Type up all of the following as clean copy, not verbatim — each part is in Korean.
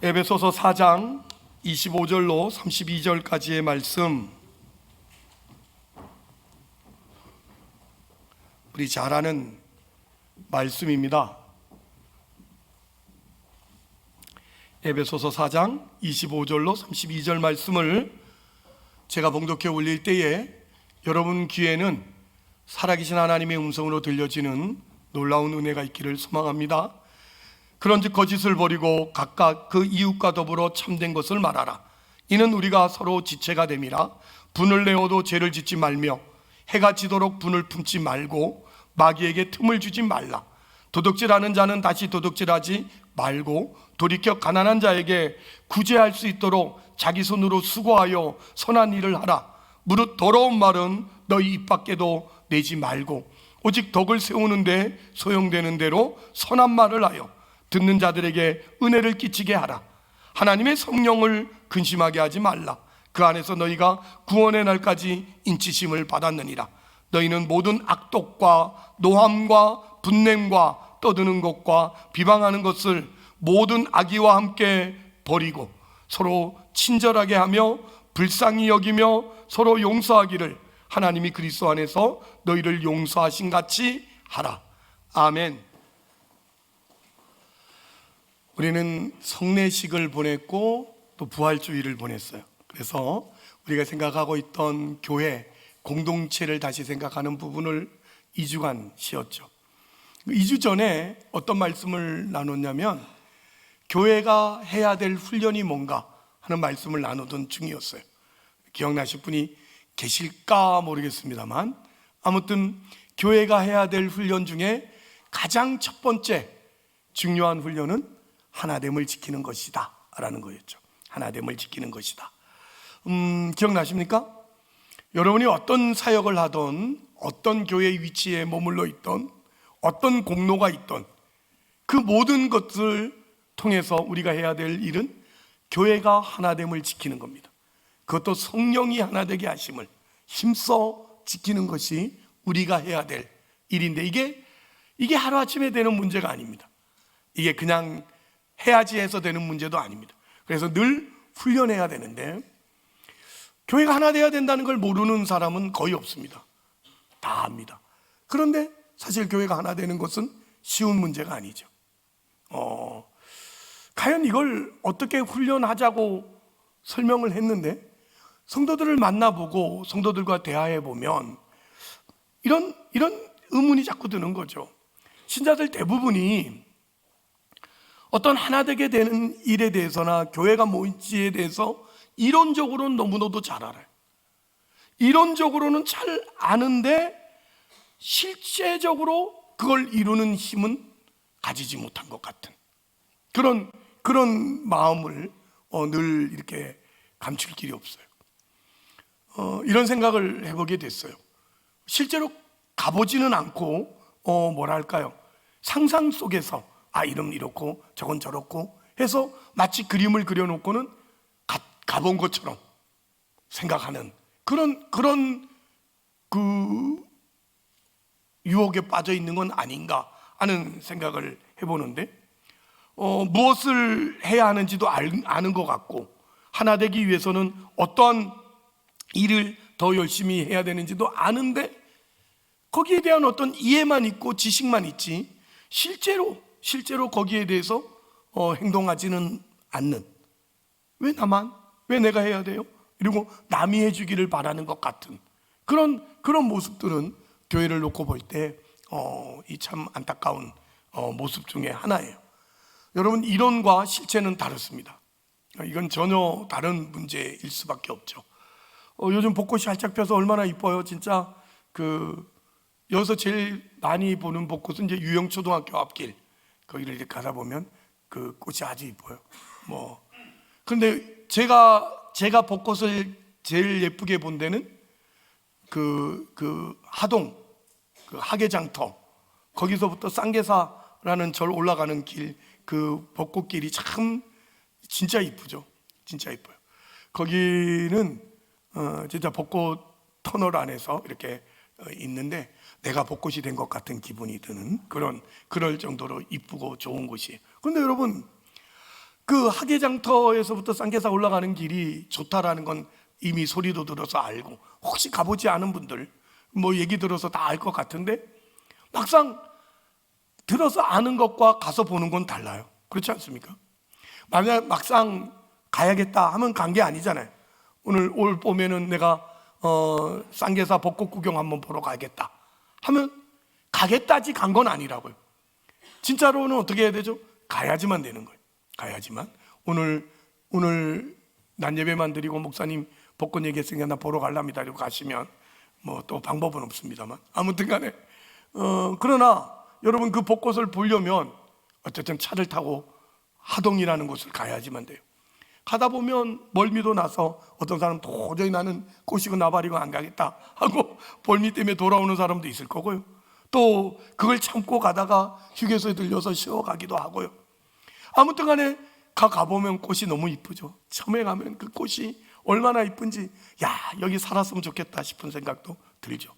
에베소서 4장 25절로 32절까지의 말씀, 우리 잘 아는 말씀입니다. 에베소서 4장 25절로 32절 말씀을 제가 봉독해 올릴 때에 여러분 귀에는 살아계신 하나님의 음성으로 들려지는 놀라운 은혜가 있기를 소망합니다. 그런즉 거짓을 버리고 각각 그 이웃과 더불어 참된 것을 말하라. 이는 우리가 서로 지체가 됨이라. 분을 내어도 죄를 짓지 말며 해가 지도록 분을 품지 말고 마귀에게 틈을 주지 말라. 도둑질하는 자는 다시 도둑질하지 말고 돌이켜 가난한 자에게 구제할 수 있도록 자기 손으로 수고하여 선한 일을 하라. 무릇 더러운 말은 너희 입 밖에도 내지 말고 오직 덕을 세우는데 소용되는 대로 선한 말을 하여 듣는 자들에게 은혜를 끼치게 하라. 하나님의 성령을 근심하게 하지 말라. 그 안에서 너희가 구원의 날까지 인치심을 받았느니라. 너희는 모든 악독과 노함과 분냄과 떠드는 것과 비방하는 것을 모든 악의와 함께 버리고 서로 친절하게 하며 불쌍히 여기며 서로 용서하기를 하나님이 그리스도 안에서 너희를 용서하신 같이 하라. 아멘. 우리는 성례식을 보냈고 또 부활주일을 보냈어요. 그래서 우리가 생각하고 있던 교회 공동체를 다시 생각하는 부분을 2주간 쉬었죠. 2주 전에 어떤 말씀을 나눴냐면 교회가 해야 될 훈련이 뭔가 하는 말씀을 나누던 중이었어요. 기억나실 분이 계실까 모르겠습니다만 아무튼 교회가 해야 될 훈련 중에 가장 첫 번째 중요한 훈련은 하나됨을 지키는 것이다 라는 거였죠. 하나됨을 지키는 것이다. 기억나십니까? 여러분이 어떤 사역을 하던 어떤 교회 위치에 머물러 있던 어떤 공로가 있던 그 모든 것을 통해서 우리가 해야 될 일은 교회가 하나됨을 지키는 겁니다. 그것도 성령이 하나되게 하심을 힘써 지키는 것이 우리가 해야 될 일인데 이게 하루아침에 되는 문제가 아닙니다. 이게 그냥 해야지 해서 되는 문제도 아닙니다. 그래서 늘 훈련해야 되는데 교회가 하나 돼야 된다는 걸 모르는 사람은 거의 없습니다. 다 압니다. 그런데 사실 교회가 하나 되는 것은 쉬운 문제가 아니죠. 과연 이걸 어떻게 훈련하자고 설명을 했는데 성도들을 만나보고 성도들과 대화해보면 이런 의문이 자꾸 드는 거죠. 신자들 대부분이 어떤 하나 되게 되는 일에 대해서나 교회가 뭔지에 대해서 이론적으로는 너무나도 잘 알아요. 이론적으로는 잘 아는데 실제적으로 그걸 이루는 힘은 가지지 못한 것 같은 그런 마음을 늘 이렇게 감출 길이 없어요. 이런 생각을 해보게 됐어요. 실제로 가보지는 않고 뭐랄까요, 상상 속에서 이름 이렇고 저건 저렇고 해서 마치 그림을 그려놓고는 가본 것처럼 생각하는 그런 그 유혹에 빠져 있는 건 아닌가 하는 생각을 해보는데 무엇을 해야 하는지도 아는 것 같고 하나 되기 위해서는 어떠한 일을 더 열심히 해야 되는지도 아는데 거기에 대한 어떤 이해만 있고 지식만 있지 실제로 거기에 대해서 행동하지는 않는, 왜 나만? 왜 내가 해야 돼요? 그리고 남이 해주기를 바라는 것 같은 그런 모습들은 교회를 놓고 볼 때 이 참 안타까운 모습 중에 하나예요. 여러분, 이론과 실체는 다릅니다. 이건 전혀 다른 문제일 수밖에 없죠. 요즘 벚꽃이 활짝 펴서 얼마나 이뻐요. 진짜 여기서 제일 많이 보는 벚꽃은 이제 유영초등학교 앞길 거기를 이렇게 가다 보면 그 꽃이 아주 이뻐요. 그런데 제가 벚꽃을 제일 예쁘게 본 데는 하동 하계장터 거기서부터 쌍계사라는 절 올라가는 길, 그 벚꽃길이 참 진짜 이쁘죠. 진짜 이뻐요. 거기는 진짜 벚꽃 터널 안에서 이렇게 있는데 내가 벚꽃이 된 것 같은 기분이 드는 그럴 정도로 이쁘고 좋은 곳이에요. 그런데 여러분, 그 하계장터에서부터 쌍계사 올라가는 길이 좋다라는 건 이미 소리도 들어서 알고, 혹시 가보지 않은 분들 뭐 얘기 들어서 다 알 것 같은데, 막상 들어서 아는 것과 가서 보는 건 달라요. 그렇지 않습니까? 만약 막상 가야겠다 하면 간 게 아니잖아요. 오늘 올 봄에는 내가 쌍계사 벚꽃 구경 한번 보러 가겠다 하면 가겠다지 간 건 아니라고요. 진짜로는 어떻게 해야 되죠? 가야지만 되는 거예요. 가야지만. 오늘 난 예배만 드리고 목사님 벚꽃 얘기했으니까 나 보러 가랍니다 이러고 가시면 뭐 또 방법은 없습니다만, 아무튼 간에 그러나 여러분 그 벚꽃을 보려면 어쨌든 차를 타고 하동이라는 곳을 가야지만 돼요. 가다 보면 멀미도 나서 어떤 사람 도저히 나는 꼬시고 나발이고 안 가겠다 하고 멀미 때문에 돌아오는 사람도 있을 거고요. 또 그걸 참고 가다가 휴게소에 들려서 쉬어가기도 하고요. 아무튼 간에 가보면 꽃이 너무 이쁘죠. 처음에 가면 그 꽃이 얼마나 이쁜지, 야, 여기 살았으면 좋겠다 싶은 생각도 들죠.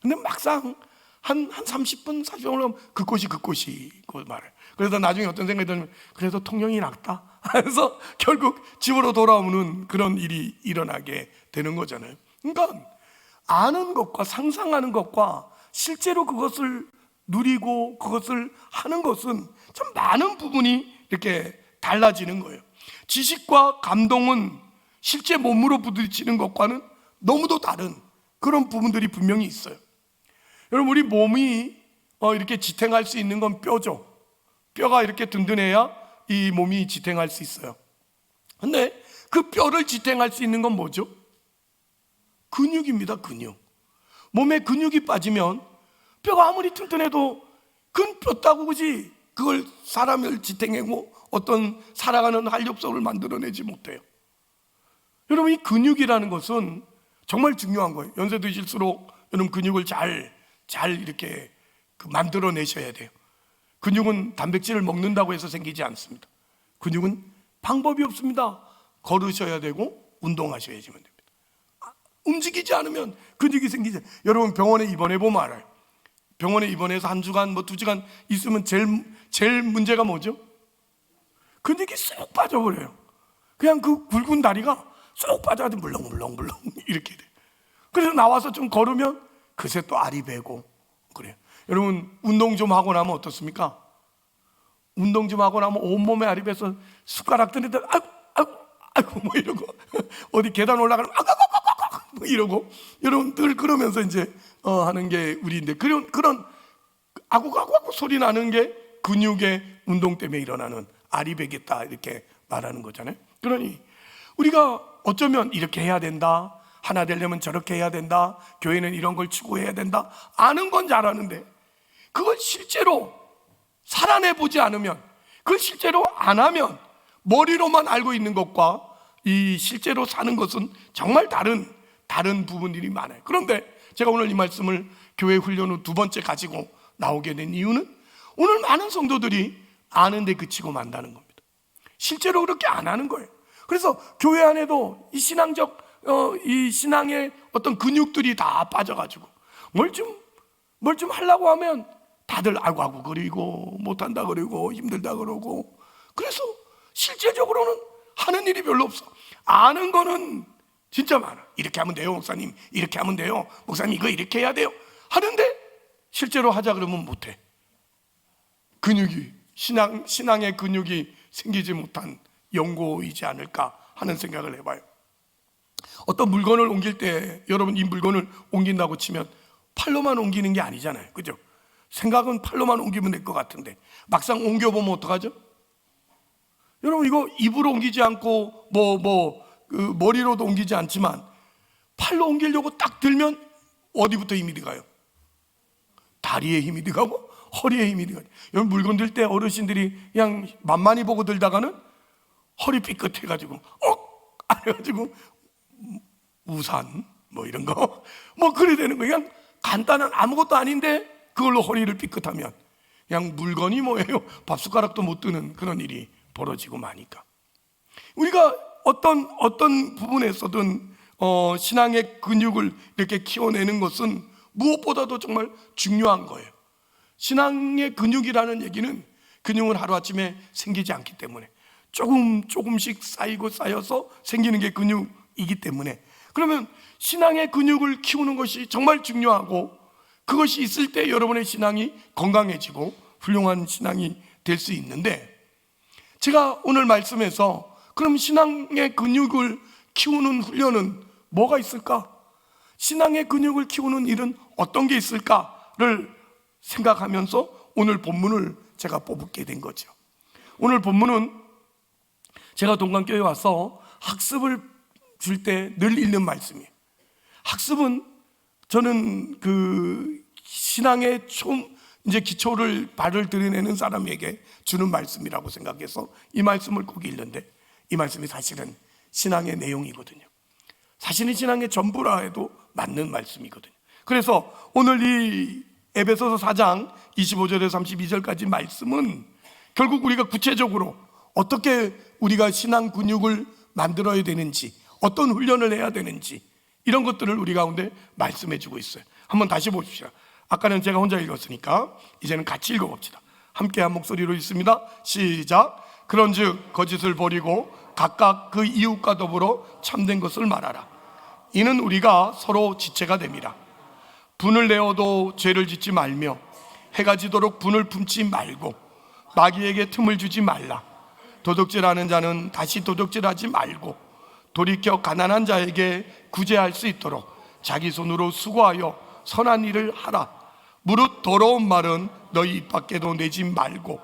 근데 막상 한 30분, 40분 올라가면 그 꽃이 그 말을. 그래서 나중에 어떤 생각이 들면 그래도 통영이 낫다. 그래서 결국 집으로 돌아오는 그런 일이 일어나게 되는 거잖아요. 그러니까 아는 것과 상상하는 것과 실제로 그것을 누리고 그것을 하는 것은 참 많은 부분이 이렇게 달라지는 거예요. 지식과 감동은 실제 몸으로 부딪히는 것과는 너무도 다른 그런 부분들이 분명히 있어요. 여러분, 우리 몸이 이렇게 지탱할 수 있는 건 뼈죠. 뼈가 이렇게 든든해야 이 몸이 지탱할 수 있어요. 근데 그 뼈를 지탱할 수 있는 건 뭐죠? 근육입니다. 근육. 몸에 근육이 빠지면 뼈가 아무리 튼튼해도 그건 뼈 따구지 그걸 사람을 지탱하고 어떤 살아가는 활력소를 만들어내지 못해요. 여러분, 이 근육이라는 것은 정말 중요한 거예요. 연세 드실수록 여러분 근육을 잘 이렇게 만들어내셔야 돼요. 근육은 단백질을 먹는다고 해서 생기지 않습니다. 근육은 방법이 없습니다. 걸으셔야 되고 운동하셔야지만 됩니다. 움직이지 않으면 근육이 생기지. 여러분, 병원에 입원해 보면 알아요. 병원에 입원해서 1주간 뭐 2주간 있으면 제일 문제가 뭐죠? 근육이 쏙 빠져버려요. 그냥 그 굵은 다리가 쏙 빠져가지고 물렁물렁 이렇게 돼요. 그래서 나와서 좀 걸으면 그새 또 알이 배고 그래요. 여러분, 운동 좀 하고 나면 어떻습니까? 운동 좀 하고 나면 온몸에 알이 배서 숟가락 드는데 아이고 뭐 이러고 어디 계단 올라가면 뭐 이러고, 여러분 늘 그러면서 이제 하는 게 우리인데, 그런 아구아구 소리 나는 게 근육의 운동 때문에 일어나는 알이 배겠다 이렇게 말하는 거잖아요. 그러니 우리가 어쩌면 이렇게 해야 된다, 하나 되려면 저렇게 해야 된다, 교회는 이런 걸 추구해야 된다, 아는 건 잘 아는데 그걸 실제로 살아내보지 않으면, 그걸 실제로 안 하면 머리로만 알고 있는 것과 이 실제로 사는 것은 정말 다른 부분들이 많아요. 그런데 제가 오늘 이 말씀을 교회 훈련 후 2번째 가지고 나오게 된 이유는 오늘 많은 성도들이 아는데 그치고 만다는 겁니다. 실제로 그렇게 안 하는 거예요. 그래서 교회 안에도 이 이 신앙의 어떤 근육들이 다 빠져가지고 뭘 좀 하려고 하면 다들 아이고 그리고 못한다 그러고 힘들다 그러고, 그래서 실제적으로는 하는 일이 별로 없어. 아는 거는 진짜 많아. 이렇게 하면 돼요 목사님, 이렇게 하면 돼요 목사님, 이거 이렇게 해야 돼요 하는데 실제로 하자 그러면 못해. 근육이 신앙의 근육이 생기지 못한 연고이지 않을까 하는 생각을 해봐요. 어떤 물건을 옮길 때 여러분, 이 물건을 옮긴다고 치면 팔로만 옮기는 게 아니잖아요. 그죠? 생각은 팔로만 옮기면 될 것 같은데 막상 옮겨보면 어떡하죠? 여러분, 이거 입으로 옮기지 않고 그 머리로도 옮기지 않지만 팔로 옮기려고 딱 들면 어디부터 힘이 들어가요? 다리에 힘이 들어가고 허리에 힘이 들어가요. 여러분, 물건 들 때 어르신들이 그냥 만만히 보고 들다가는 허리 삐끗해가지고 안 해가지고 우산 뭐 이런 거 뭐 그래 되는 거예요. 그냥 간단한 아무것도 아닌데 그걸로 허리를 삐끗하면 그냥 물건이 뭐예요? 밥숟가락도 못 드는 그런 일이 벌어지고 마니까, 우리가 어떤 부분에서든 신앙의 근육을 이렇게 키워내는 것은 무엇보다도 정말 중요한 거예요. 신앙의 근육이라는 얘기는 근육은 하루아침에 생기지 않기 때문에 조금씩 쌓여서 생기는 게 근육이기 때문에, 그러면 신앙의 근육을 키우는 것이 정말 중요하고, 그것이 있을 때 여러분의 신앙이 건강해지고 훌륭한 신앙이 될 수 있는데, 제가 오늘 말씀에서 그럼 신앙의 근육을 키우는 훈련은 뭐가 있을까? 신앙의 근육을 키우는 일은 어떤 게 있을까를 생각하면서 오늘 본문을 제가 뽑게 된 거죠. 오늘 본문은 제가 동강교회 와서 학습을 줄 때 늘 읽는 말씀이에요. 학습은 저는 그 신앙의 이제 기초를 발을 들여내는 사람에게 주는 말씀이라고 생각해서 이 말씀을 꼭 읽는데, 이 말씀이 사실은 신앙의 내용이거든요. 사실은 신앙의 전부라 해도 맞는 말씀이거든요. 그래서 오늘 이 에베소서 4장 25절에서 32절까지 말씀은 결국 우리가 구체적으로 어떻게 우리가 신앙 근육을 만들어야 되는지, 어떤 훈련을 해야 되는지, 이런 것들을 우리 가운데 말씀해 주고 있어요. 한번 다시 보십시오. 아까는 제가 혼자 읽었으니까 이제는 같이 읽어봅시다. 함께 한 목소리로 읽습니다. 시작. 그런즉 거짓을 버리고 각각 그 이웃과 더불어 참된 것을 말하라. 이는 우리가 서로 지체가 됨이라. 분을 내어도 죄를 짓지 말며 해가 지도록 분을 품지 말고 마귀에게 틈을 주지 말라. 도둑질하는 자는 다시 도둑질하지 말고 돌이켜 가난한 자에게 구제할 수 있도록 자기 손으로 수고하여 선한 일을 하라. 무릇 더러운 말은 너희 입 밖에도 내지 말고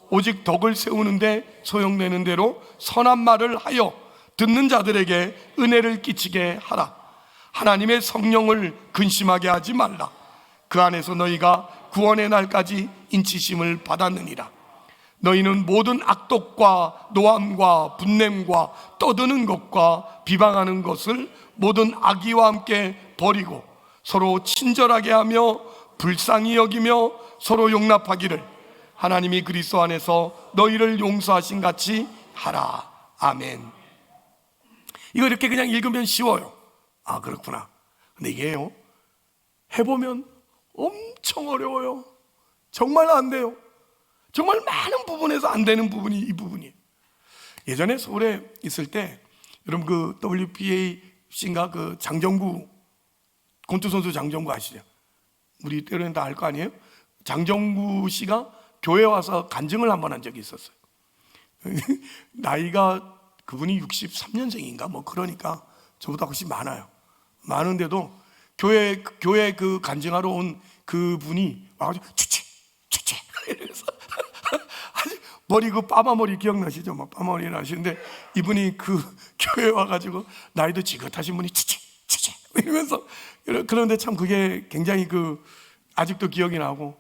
오직 덕을 세우는데 소용되는 대로 선한 말을 하여 듣는 자들에게 은혜를 끼치게 하라. 하나님의 성령을 근심하게 하지 말라. 그 안에서 너희가 구원의 날까지 인치심을 받았느니라. 너희는 모든 악독과 노함과 분냄과 떠드는 것과 비방하는 것을 모든 악의와 함께 버리고 서로 친절하게 하며 불쌍히 여기며 서로 용납하기를 하나님이 그리스도 안에서 너희를 용서하신 같이 하라. 아멘. 이거 이렇게 그냥 읽으면 쉬워요. 아, 그렇구나. 근데 이게요, 해보면 엄청 어려워요. 정말 안 돼요. 정말 많은 부분에서 안 되는 부분이 이 부분이에요. 예전에 서울에 있을 때 여러분 그 WPAC인가 그 장정구 권투 선수 장정구 아시죠? 우리 때로는 다 알 거 아니에요? 장정구 씨가 교회 와서 간증을 한번 한 적이 있었어요. 나이가 그분이 63년생인가 뭐 그러니까 저보다 훨씬 많아요. 많은데도 교회 그 간증하러 온 그분이 와가지고 추치 이러면서 아주 머리 그 빠마머리 기억나시죠? 막 빠마머리 나시는데 이분이 그 교회 와가지고 나이도 지긋하신 분이 추치 이러면서, 그런데 참 그게 굉장히 그 아직도 기억이 나고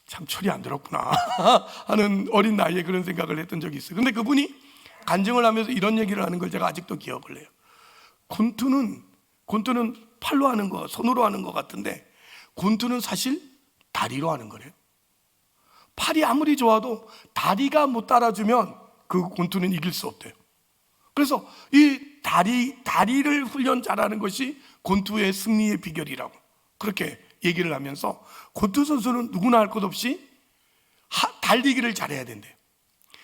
참 철이 안 들었구나 하는 어린 나이에 그런 생각을 했던 적이 있어요. 근데 그분이 간증을 하면서 이런 얘기를 하는 걸 제가 아직도 기억을 해요. 권투는 팔로 하는 거, 손으로 하는 거 같은데 권투는 사실 다리로 하는 거래요. 팔이 아무리 좋아도 다리가 못 따라주면 그 권투는 이길 수 없대요. 그래서 이 다리를 훈련 잘하는 것이 권투의 승리의 비결이라고 그렇게 얘기를 하면서, 권투 선수는 누구나 할 것 없이 달리기를 잘해야 된대요.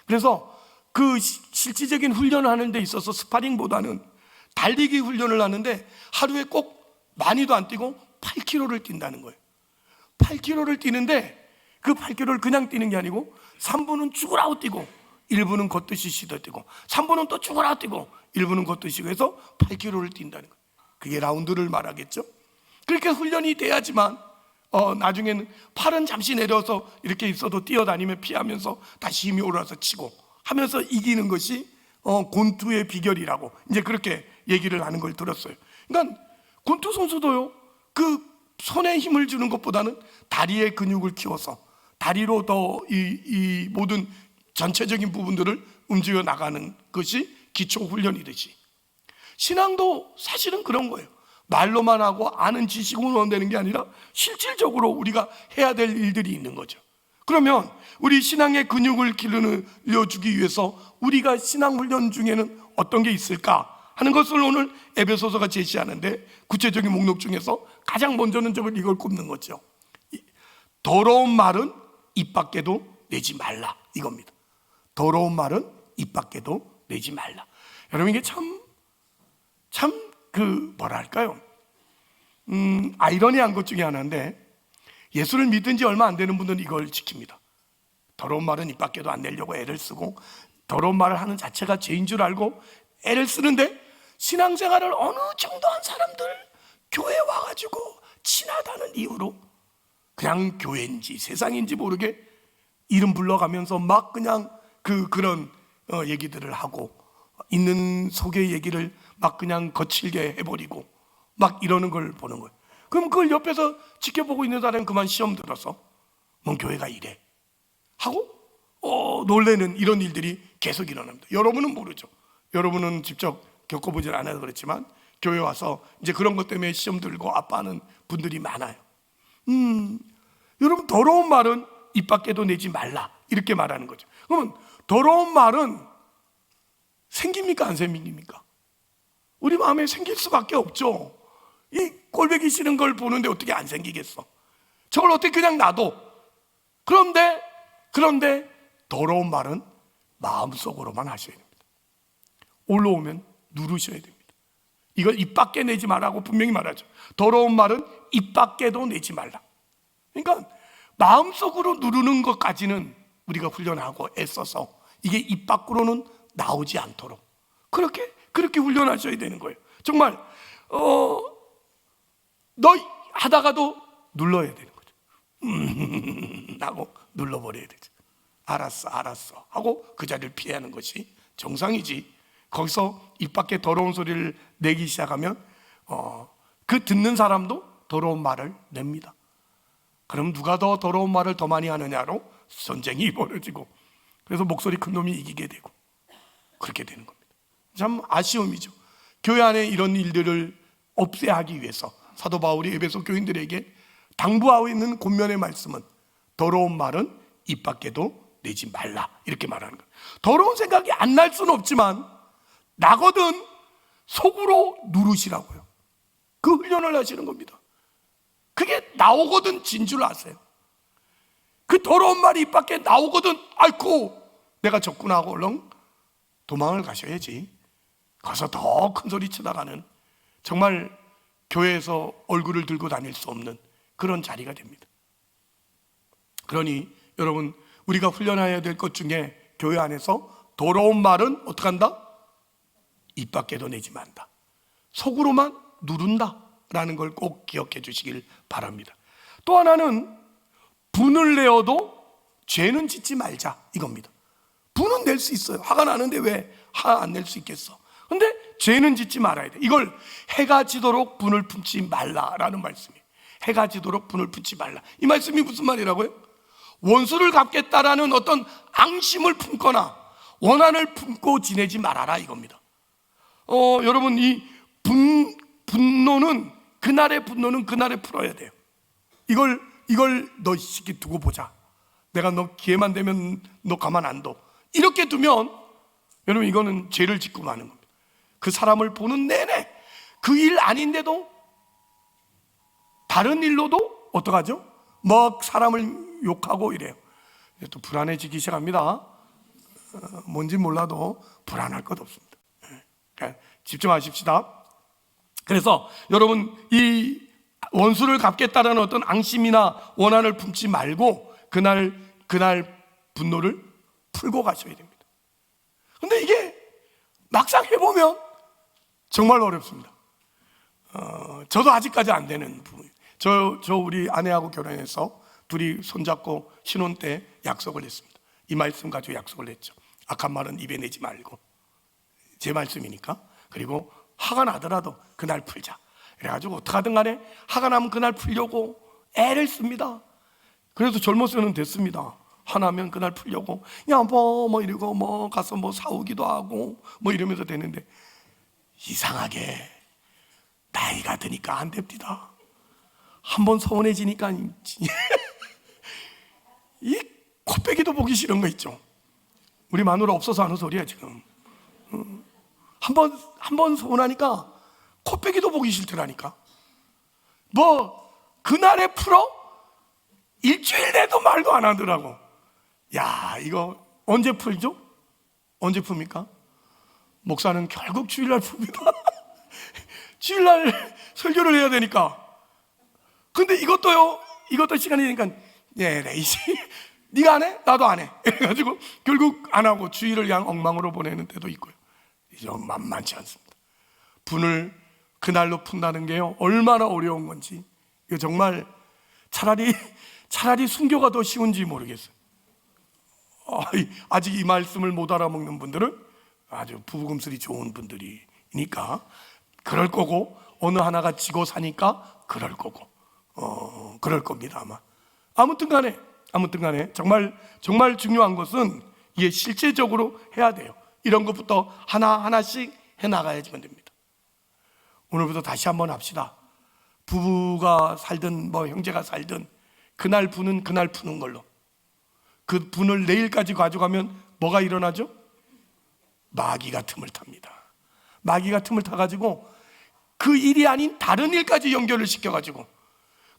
그래서 그 실질적인 훈련을 하는 데 있어서 스파링보다는 달리기 훈련을 하는데 하루에 꼭 많이도 안 뛰고 8km를 뛴다는 거예요. 8km를 뛰는데 그 8km를 그냥 뛰는 게 아니고 3분은 죽으라고 뛰고 1분은 걷듯이 쉬다 뛰고 3분은 또 죽으라고 뛰고 1분은 걷듯이 해서 8km를 뛴다는 거예요. 그게 라운드를 말하겠죠. 그렇게 훈련이 돼야지만 나중에는 팔은 잠시 내려서 이렇게 있어도 뛰어다니며 피하면서 다시 힘이 올라서 치고 하면서 이기는 것이 권투의 비결이라고 이제 그렇게 얘기를 하는 걸 들었어요. 그러니까 권투 선수도요, 그 손에 힘을 주는 것보다는 다리의 근육을 키워서 다리로 더 이 모든 전체적인 부분들을 움직여 나가는 것이 기초 훈련이듯이 신앙도 사실은 그런 거예요. 말로만 하고 아는 지식으로 되는 게 아니라 실질적으로 우리가 해야 될 일들이 있는 거죠. 그러면 우리 신앙의 근육을 길러주기 위해서 우리가 신앙 훈련 중에는 어떤 게 있을까 하는 것을 오늘 에베소서가 제시하는데, 구체적인 목록 중에서 가장 먼저는 이걸 꼽는 거죠. 더러운 말은 입 밖에도 내지 말라, 이겁니다. 더러운 말은 입 밖에도 내지 말라. 여러분 이게 참 뭐랄까요? 아이러니한 것 중에 하나인데, 예수를 믿은 지 얼마 안 되는 분들은 이걸 지킵니다. 더러운 말은 입 밖에도 안 내려고 애를 쓰고, 더러운 말을 하는 자체가 죄인 줄 알고 애를 쓰는데, 신앙생활을 어느 정도 한 사람들 교회 와가지고 친하다는 이유로 그냥 교회인지 세상인지 모르게 이름 불러가면서 막 그냥 그런 얘기들을 하고, 있는 속의 얘기를 막 그냥 거칠게 해버리고 막 이러는 걸 보는 거예요. 그럼 그걸 옆에서 지켜보고 있는 사람은 그만 시험 들어서 뭔 교회가 이래 하고 놀래는 이런 일들이 계속 일어납니다. 여러분은 모르죠. 여러분은 직접 겪어보질 않아서 그렇지만 교회 와서 이제 그런 것 때문에 시험 들고 아파하는 분들이 많아요. 여러분, 더러운 말은 입 밖에도 내지 말라, 이렇게 말하는 거죠. 그러면 더러운 말은 생깁니까 안 생깁니까? 우리 마음에 생길 수밖에 없죠. 이 꼴보기 싫은 걸 보는데 어떻게 안 생기겠어? 저걸 어떻게 그냥 놔둬? 그런데 더러운 말은 마음속으로만 하셔야 됩니다. 올라오면 누르셔야 됩니다. 이걸 입 밖에 내지 말라고 분명히 말하죠. 더러운 말은 입 밖에도 내지 말라. 그러니까 마음속으로 누르는 것까지는 우리가 훈련하고 애써서 이게 입 밖으로는 나오지 않도록 그렇게 훈련하셔야 되는 거예요. 정말 너 하다가도 눌러야 되는 거죠. 하고 눌러버려야 되죠. 알았어 하고 그 자리를 피하는 것이 정상이지. 거기서 입 밖에 더러운 소리를 내기 시작하면 그 듣는 사람도 더러운 말을 냅니다. 그럼 누가 더 더러운 말을 더 많이 하느냐로 전쟁이 벌어지고, 그래서 목소리 큰 놈이 이기게 되고 그렇게 되는 겁니다. 참 아쉬움이죠. 교회 안에 이런 일들을 없애야 하기 위해서 사도 바울이 에베소 교인들에게 당부하고 있는 권면의 말씀은 더러운 말은 입 밖에도 내지 말라, 이렇게 말하는 거예요. 더러운 생각이 안 날 수는 없지만 나거든 속으로 누르시라고요. 그 훈련을 하시는 겁니다. 그게 나오거든 진 줄 아세요. 그 더러운 말이 입 밖에 나오거든 아이고 내가 졌구나 하고 얼른 도망을 가셔야지. 가서 더 큰 소리 치다가는 정말 교회에서 얼굴을 들고 다닐 수 없는 그런 자리가 됩니다. 그러니 여러분, 우리가 훈련해야 될 것 중에 교회 안에서 더러운 말은 어떻게 한다? 입 밖에도 내지 말다. 속으로만 누른다 라는 걸 꼭 기억해 주시길 바랍니다. 또 하나는 분을 내어도 죄는 짓지 말자, 이겁니다. 분은 낼 수 있어요. 화가 나는데 왜 화 안 낼 수 있겠어? 근데 죄는 짓지 말아야 돼. 이걸 해가 지도록 분을 품지 말라라는 말씀이에요. 해가 지도록 분을 품지 말라. 이 말씀이 무슨 말이라고요? 원수를 갚겠다라는 어떤 앙심을 품거나 원한을 품고 지내지 말아라, 이겁니다. 여러분, 이 분노는 그날의 풀어야 돼요. 이걸 너 시키 두고 보자. 내가 너 기회만 되면 너 가만 안 둬. 이렇게 두면 여러분, 이거는 죄를 짓고 마는 겁니다. 그 사람을 보는 내내 그 일 아닌데도 다른 일로도 어떡하죠? 막 사람을 욕하고 이래요. 또 불안해지기 시작합니다. 뭔지 몰라도 불안할 것 없습니다. 그러니까 집중하십시다. 그래서 여러분, 이 원수를 갚겠다라는 어떤 앙심이나 원한을 품지 말고 그날 분노를 풀고 가셔야 됩니다. 근데 이게 막상 해보면 정말 어렵습니다. 저도 아직까지 안 되는 부분이에요. 저 우리 아내하고 결혼해서 둘이 손잡고 신혼 때 약속을 했습니다. 이 말씀 가지고 약속을 했죠. 악한 말은 입에 내지 말고, 제 말씀이니까. 그리고 화가 나더라도 그날 풀자. 그래가지고 어떡하든 간에 화가 나면 그날 풀려고 애를 씁니다. 그래서 젊었을 때는 됐습니다. 화나면 그날 풀려고 여보 이러고 가서 사오기도 하고 이러면서 되는데, 이상하게 나이가 드니까 안 됩니다. 한번 서운해지니까 이 코빼기도 보기 싫은 거 있죠. 우리 마누라 없어서 하는 소리야 지금. 한번 서운하니까 코빼기도 보기 싫더라니까. 그날에 풀어? 일주일 내도 말도 안 하더라고. 야, 이거 언제 풀죠? 언제 풉니까? 목사는 결국 주일날 풉니다. 주일날 설교를 해야 되니까. 근데 이것도 시간이 되니까 레이씨 네가 안 해? 나도 안 해. 그래가지고 결국 안 하고 주일을 그냥 엉망으로 보내는 때도 있고요. 이제 만만치 않습니다. 분을 그날로 푼다는 게요 얼마나 어려운 건지. 이거 정말 차라리 순교가 더 쉬운지 모르겠어요. 아직 이 말씀을 못 알아먹는 분들은 아주 부부금슬이 좋은 분들이니까 그럴 거고, 어느 하나가 지고 사니까 그럴 거고, 그럴 겁니다 아마. 아무튼 간에 정말 중요한 것은 이게 실제적으로 해야 돼요. 이런 것부터 하나하나씩 해나가야지만 됩니다. 오늘부터 다시 한번 합시다. 부부가 살든 형제가 살든 그날 부는 그날 푸는 걸로. 그 분을 내일까지 가져가면 뭐가 일어나죠? 마귀가 틈을 탑니다. 마귀가 틈을 타가지고 그 일이 아닌 다른 일까지 연결을 시켜가지고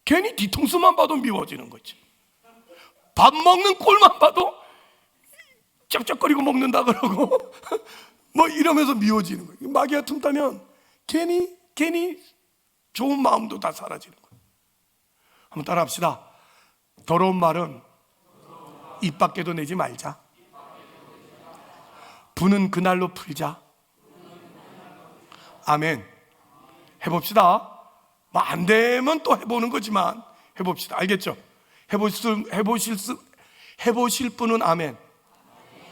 괜히 뒤통수만 봐도 미워지는 거지. 밥 먹는 꼴만 봐도 쩍쩍거리고 먹는다 그러고 이러면서 미워지는 거예요. 마귀가 틈 타면 괜히 좋은 마음도 다 사라지는 거예요. 한번 따라 합시다. 더러운 말은 입 밖에도 내지 말자. 분은 그날로 풀자. 아멘. 해봅시다. 안 되면 또 해보는 거지만 해봅시다. 알겠죠? 해보실 분은 아멘.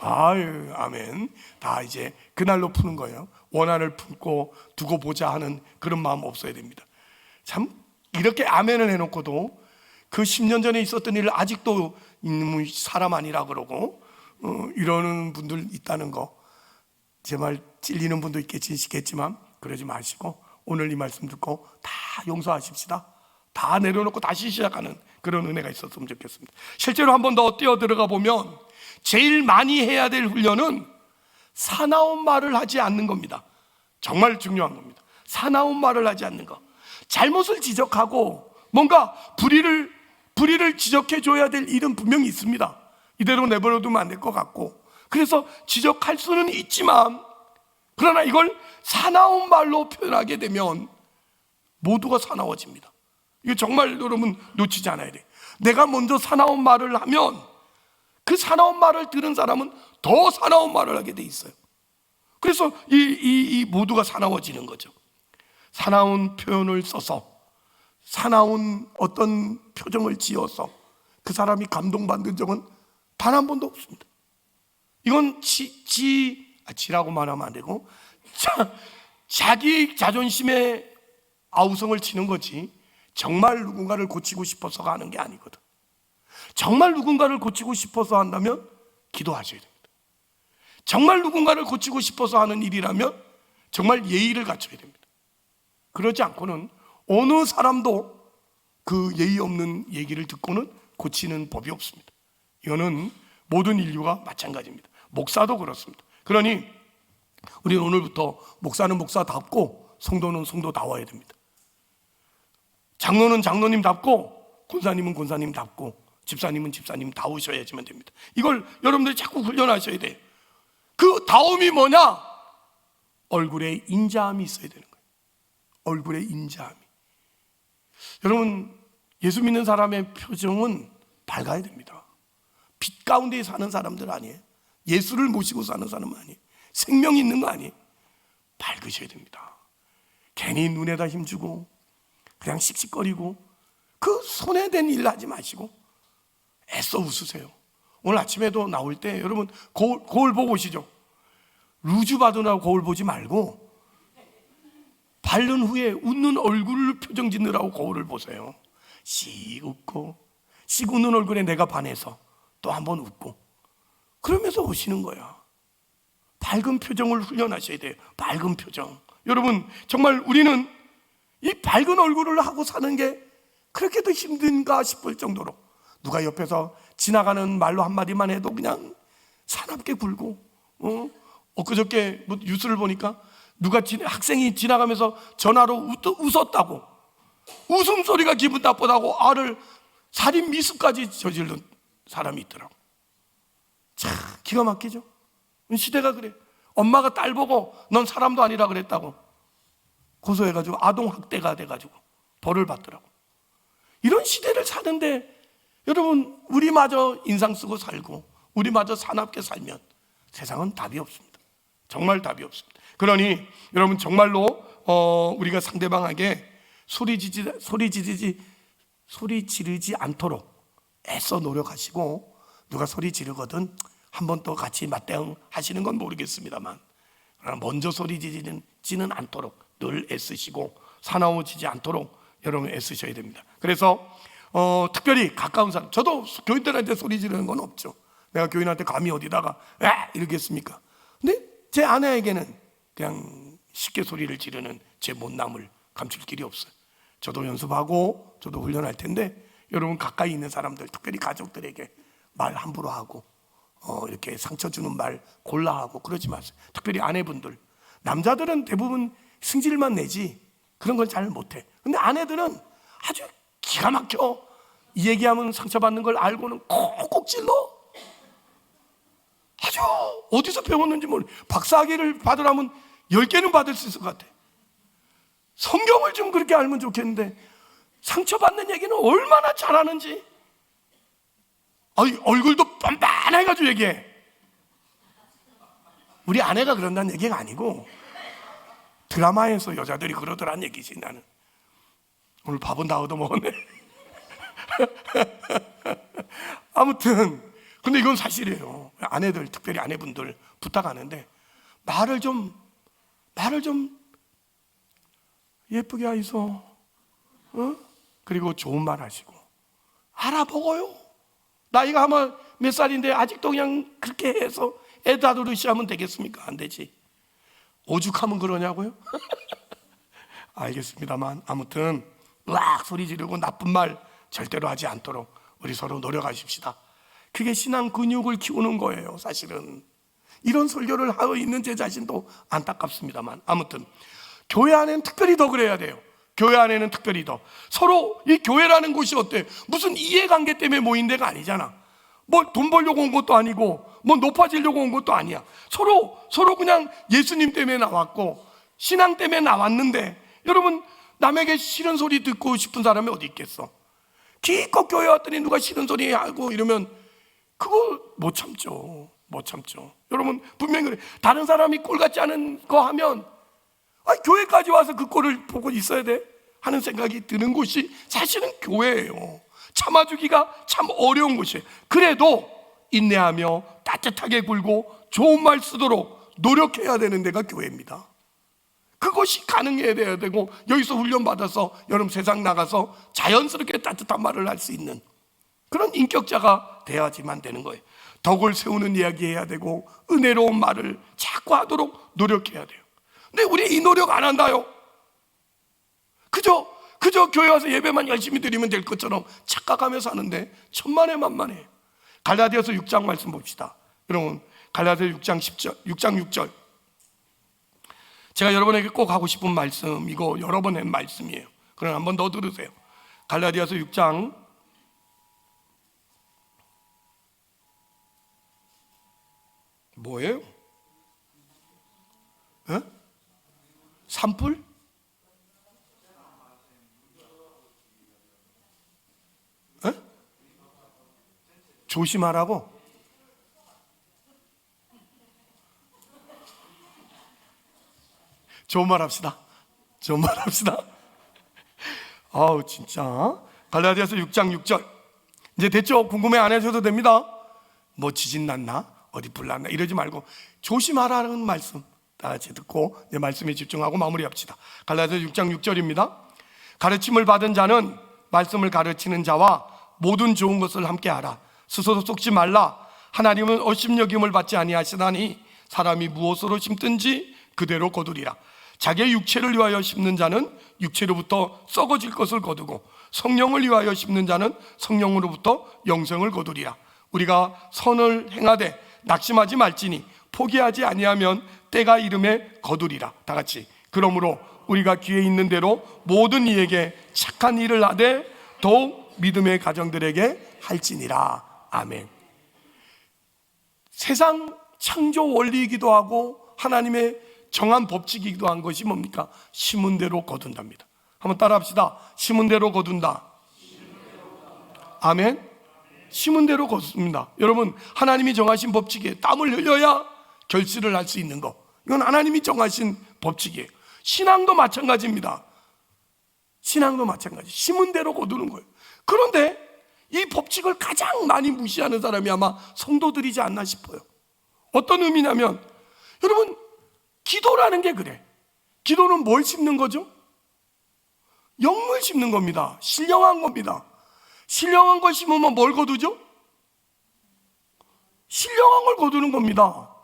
아유, 아멘. 다 이제 그날로 푸는 거예요. 원한을 품고 두고 보자 하는 그런 마음 없어야 됩니다. 참 이렇게 아멘을 해놓고도 그 10년 전에 있었던 일을 아직도 사람 아니라 그러고 이러는 분들 있다는 거, 제 말 찔리는 분도 있겠지만 그러지 마시고 오늘 이 말씀 듣고 다 용서하십시다. 다 내려놓고 다시 시작하는 그런 은혜가 있었으면 좋겠습니다. 실제로 한 번 더 뛰어 들어가 보면 제일 많이 해야 될 훈련은 사나운 말을 하지 않는 겁니다. 정말 중요한 겁니다. 사나운 말을 하지 않는 거. 잘못을 지적하고 뭔가 불의를 지적해 줘야 될 일은 분명히 있습니다. 이대로 내버려두면 안 될 것 같고, 그래서 지적할 수는 있지만, 그러나 이걸 사나운 말로 표현하게 되면 모두가 사나워집니다. 이거 정말 여러분 놓치지 않아야 돼요. 내가 먼저 사나운 말을 하면 그 사나운 말을 들은 사람은 더 사나운 말을 하게 돼 있어요. 그래서 이 모두가 사나워지는 거죠. 사나운 표현을 써서, 사나운 어떤 표정을 지어서 그 사람이 감동받는 적은 단 한 번도 없습니다. 이건 지라고 말하면 안 되고 자기 자존심에 아우성을 치는 거지, 정말 누군가를 고치고 싶어서가 하는 게 아니거든. 정말 누군가를 고치고 싶어서 한다면 기도하셔야 됩니다. 정말 누군가를 고치고 싶어서 하는 일이라면 정말 예의를 갖춰야 됩니다. 그러지 않고는 어느 사람도 그 예의 없는 얘기를 듣고는 고치는 법이 없습니다. 이거는 모든 인류가 마찬가지입니다. 목사도 그렇습니다. 그러니 우리는 오늘부터 목사는 목사답고 성도는 성도다워야 됩니다. 장로는 장로님답고 권사님은 권사님답고 집사님은 집사님다우셔야지만 됩니다. 이걸 여러분들이 자꾸 훈련하셔야 돼요. 그 다움이 뭐냐? 얼굴에 인자함이 있어야 되는 거예요. 얼굴에 인자함이. 여러분, 예수 믿는 사람의 표정은 밝아야 됩니다. 빛 가운데 사는 사람들 아니에요. 예수를 모시고 사는 사람은 아니에요. 생명이 있는 거 아니에요. 밝으셔야 됩니다. 괜히 눈에다 힘주고 그냥 씩씩거리고 그 손에 댄 일 하지 마시고 애써 웃으세요. 오늘 아침에도 나올 때 여러분 거울 보고 오시죠. 루즈 받으라고 거울 보지 말고 바른 후에 웃는 얼굴을 표정 짓느라고 거울을 보세요. 씩 웃고, 씩 웃는 얼굴에 내가 반해서 또 한번 웃고, 그러면서 오시는 거야. 밝은 표정을 훈련하셔야 돼요. 밝은 표정. 여러분, 정말 우리는 이 밝은 얼굴을 하고 사는 게 그렇게도 힘든가 싶을 정도로 누가 옆에서 지나가는 말로 한마디만 해도 그냥 사납게 굴고, 엊그저께 뉴스를 보니까 누가 학생이 지나가면서 전화로 웃었다고, 웃음소리가 기분 나쁘다고 아를 살인 미수까지 저지른 사람이 있더라고. 참 기가 막히죠. 시대가 그래. 엄마가 딸 보고 넌 사람도 아니라 그랬다고 고소해가지고 아동학대가 돼가지고 벌을 받더라고. 이런 시대를 사는데 여러분, 우리마저 인상 쓰고 살고 우리마저 사납게 살면 세상은 답이 없습니다. 정말 답이 없습니다. 그러니 여러분, 정말로 우리가 상대방에게 소리 지르지 않도록 애써 노력하시고, 누가 소리 지르거든 한번 또 같이 맞대응 하시는 건 모르겠습니다만, 그러나 먼저 소리 지르지는 않도록 늘 애쓰시고 사나워지지 않도록 여러분 애쓰셔야 됩니다. 그래서 특별히 가까운 사람, 저도 교인들한테 소리 지르는 건 없죠. 내가 교인한테 감히 어디다가 이러겠습니까? 근데 제 아내에게는 그냥 쉽게 소리를 지르는 제 못남을 감출 길이 없어요. 저도 연습하고 저도 훈련할 텐데, 여러분 가까이 있는 사람들, 특별히 가족들에게 말 함부로 하고 이렇게 상처 주는 말 골라 하고 그러지 마세요. 특별히 아내분들, 남자들은 대부분 승질만 내지 그런 걸 잘 못해. 근데 아내들은 아주 기가 막혀. 이 얘기하면 상처받는 걸 알고는 콕콕 찔러. 아주 어디서 배웠는지 모르. 박사학위를 받으라면 10개는 받을 수 있을 것 같아. 성경을 좀 그렇게 알면 좋겠는데 상처받는 얘기는 얼마나 잘하는지. 얼굴도 빤빤해가지고 얘기해. 우리 아내가 그런다는 얘기가 아니고 드라마에서 여자들이 그러더란 얘기지. 나는 오늘 밥은 다 얻어먹었네. 아무튼 근데 이건 사실이에요. 아내들, 특별히 아내분들 부탁하는데 말을 좀 예쁘게 하이소. 그리고 좋은 말 하시고 알아보고요. 나이가 아마 몇 살인데 아직도 그냥 그렇게 해서 애 다루듯이 하면 되겠습니까? 안 되지. 오죽하면 그러냐고요? 알겠습니다만, 아무튼 으악 소리 지르고 나쁜 말 절대로 하지 않도록 우리 서로 노력하십시다. 그게 신앙 근육을 키우는 거예요. 사실은 이런 설교를 하고 있는 제 자신도 안타깝습니다만, 아무튼 교회 안에는 특별히 더 그래야 돼요. 교회 안에는 특별히 더 서로, 이 교회라는 곳이 어때? 무슨 이해관계 때문에 모인 데가 아니잖아. 뭐 돈 벌려고 온 것도 아니고 뭐 높아지려고 온 것도 아니야. 서로 그냥 예수님 때문에 나왔고 신앙 때문에 나왔는데, 여러분 남에게 싫은 소리 듣고 싶은 사람이 어디 있겠어? 기껏 교회 왔더니 누가 싫은 소리 하고 이러면 그거 못 참죠. 여러분 분명히 그래. 다른 사람이 꼴 같지 않은 거 하면 교회까지 와서 그 꼴을 보고 있어야 돼? 하는 생각이 드는 곳이 사실은 교회예요. 참아주기가 참 어려운 곳이에요. 그래도 인내하며 따뜻하게 굴고 좋은 말 쓰도록 노력해야 되는 데가 교회입니다. 그것이 가능해야 돼야 되고, 여기서 훈련받아서 여러분 세상 나가서 자연스럽게 따뜻한 말을 할 수 있는 그런 인격자가 돼야지만 되는 거예요. 덕을 세우는 이야기 해야 되고 은혜로운 말을 자꾸 하도록 노력해야 돼요. 근데 우리 이 노력 안 한다요. 그저 교회 와서 예배만 열심히 드리면 될 것처럼 착각하면서 하는데 천만에 만만해. 갈라디아서 6장 말씀 봅시다. 여러분 갈라디아 6장 6절. 제가 여러분에게 꼭 하고 싶은 말씀, 이거 여러 번 한 말씀이에요. 그럼 한번 더 들으세요. 갈라디아서 6장 뭐예요? 산불? 조심하라고? 좋은 말 합시다. 아우 진짜. 갈라디아서 6장 6절. 이제 됐죠? 궁금해 안 하셔도 됩니다. 뭐 지진 났나? 어디 불 났나? 이러지 말고 조심하라는 말씀 다 같이 듣고 내 말씀에 집중하고 마무리합시다. 갈라디아서 6장 6절입니다. 가르침을 받은 자는 말씀을 가르치는 자와 모든 좋은 것을 함께 하라. 스스로 속지 말라. 하나님은 업신여김을 받지 아니하시나니 사람이 무엇으로 심든지 그대로 거두리라. 자기의 육체를 위하여 심는 자는 육체로부터 썩어질 것을 거두고 성령을 위하여 심는 자는 성령으로부터 영생을 거두리라. 우리가 선을 행하되 낙심하지 말지니 포기하지 아니하면 때가 이름에 거두리라. 다 같이. 그러므로 우리가 귀에 있는 대로 모든 이에게 착한 일을 하되 더욱 믿음의 가정들에게 할지니라. 아멘. 세상 창조 원리이기도 하고 하나님의 정한 법칙이기도 한 것이 뭡니까? 심은 대로 거둔답니다. 한번 따라합시다. 심은 대로 거둔다. 아멘. 심은 대로 거둔다. 여러분, 하나님이 정하신 법칙이에요. 땀을 흘려야 결실을 할 수 있는 거, 이건 하나님이 정하신 법칙이에요. 신앙도 마찬가지입니다. 신앙도 마찬가지. 심은 대로 거두는 거예요. 그런데 이 법칙을 가장 많이 무시하는 사람이 아마 성도들이지 않나 싶어요. 어떤 의미냐면, 여러분, 기도라는 게 그래. 기도는 뭘 심는 거죠? 영물 심는 겁니다. 신령한 겁니다. 신령한 걸 심으면 뭘 거두죠? 신령한 걸 거두는 겁니다.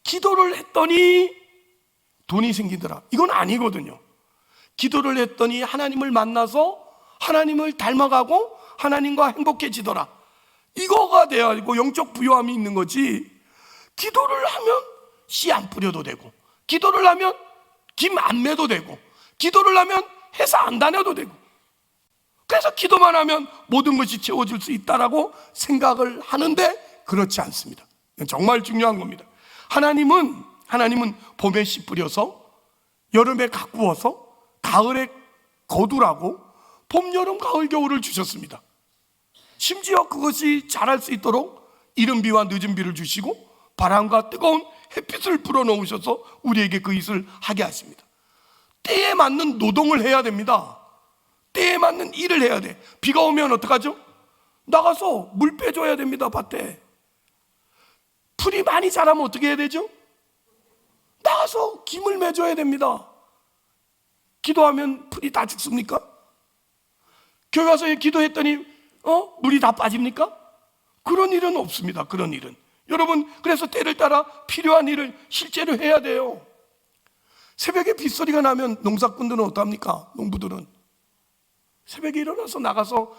기도를 했더니 돈이 생기더라, 이건 아니거든요. 기도를 했더니 하나님을 만나서 하나님을 닮아가고 하나님과 행복해지더라, 이거가 돼야 하고 영적 부요함이 있는 거지. 기도를 하면 씨 안 뿌려도 되고, 기도를 하면 김 안 매도 되고, 기도를 하면 회사 안 다녀도 되고, 그래서 기도만 하면 모든 것이 채워질 수 있다라고 생각을 하는데 그렇지 않습니다. 정말 중요한 겁니다. 하나님은 봄에 씨 뿌려서 여름에 가꾸어서 가을에 거두라고 봄, 여름, 가을, 겨울을 주셨습니다. 심지어 그것이 자랄 수 있도록 이른 비와 늦은 비를 주시고 바람과 뜨거운 햇빛을 불어넣으셔서 우리에게 그 일을 하게 하십니다. 때에 맞는 노동을 해야 됩니다. 때에 맞는 일을 해야 돼. 비가 오면 어떡하죠? 나가서 물 빼줘야 됩니다. 밭에 풀이 많이 자라면 어떻게 해야 되죠? 나가서 김을 매줘야 됩니다. 기도하면 풀이 다 죽습니까? 교회 와서 기도했더니 물이 다 빠집니까? 그런 일은 없습니다. 그런 일은. 여러분, 그래서 때를 따라 필요한 일을 실제로 해야 돼요. 새벽에 빗소리가 나면 농사꾼들은 어떡합니까? 농부들은 새벽에 일어나서 나가서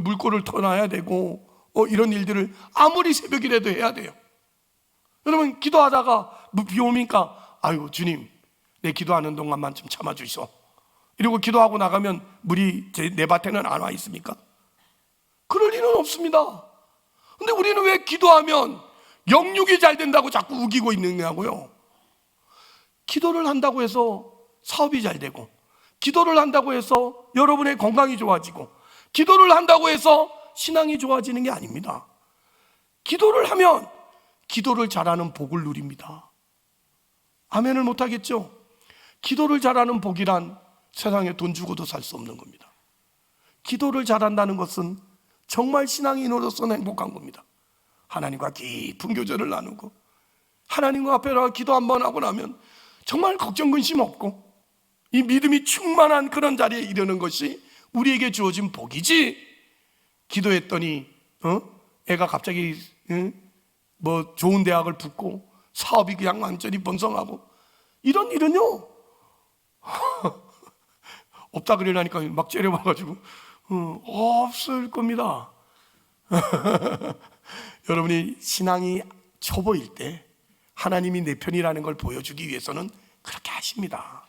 물꼬를 터놔야 되고 이런 일들을 아무리 새벽이라도 해야 돼요. 여러분, 기도하다가 비 오니까 아이고 주님, 내 기도하는 동안만 좀 참아주시오, 이러고 기도하고 나가면 물이 내 밭에는 안 와 있습니까? 그럴 일은 없습니다. 근데 우리는 왜 기도하면 영육이 잘 된다고 자꾸 우기고 있느냐고요. 기도를 한다고 해서 사업이 잘 되고, 기도를 한다고 해서 여러분의 건강이 좋아지고, 기도를 한다고 해서 신앙이 좋아지는 게 아닙니다. 기도를 하면 기도를 잘하는 복을 누립니다. 아멘을 못하겠죠? 기도를 잘하는 복이란 세상에 돈 주고도 살 수 없는 겁니다. 기도를 잘한다는 것은 정말 신앙인으로서는 행복한 겁니다. 하나님과 깊은 교제를 나누고 하나님과 앞에 나가 기도 한번 하고 나면 정말 걱정 근심 없고 이 믿음이 충만한 그런 자리에 이르는 것이 우리에게 주어진 복이지, 기도했더니 애가 갑자기 뭐 좋은 대학을 붙고 사업이 그냥 완전히 번성하고 이런 일은요 없다 그러려니까 막 째려봐가지고 없을 겁니다. 여러분이 신앙이 초보일 때 하나님이 내 편이라는 걸 보여주기 위해서는 그렇게 하십니다.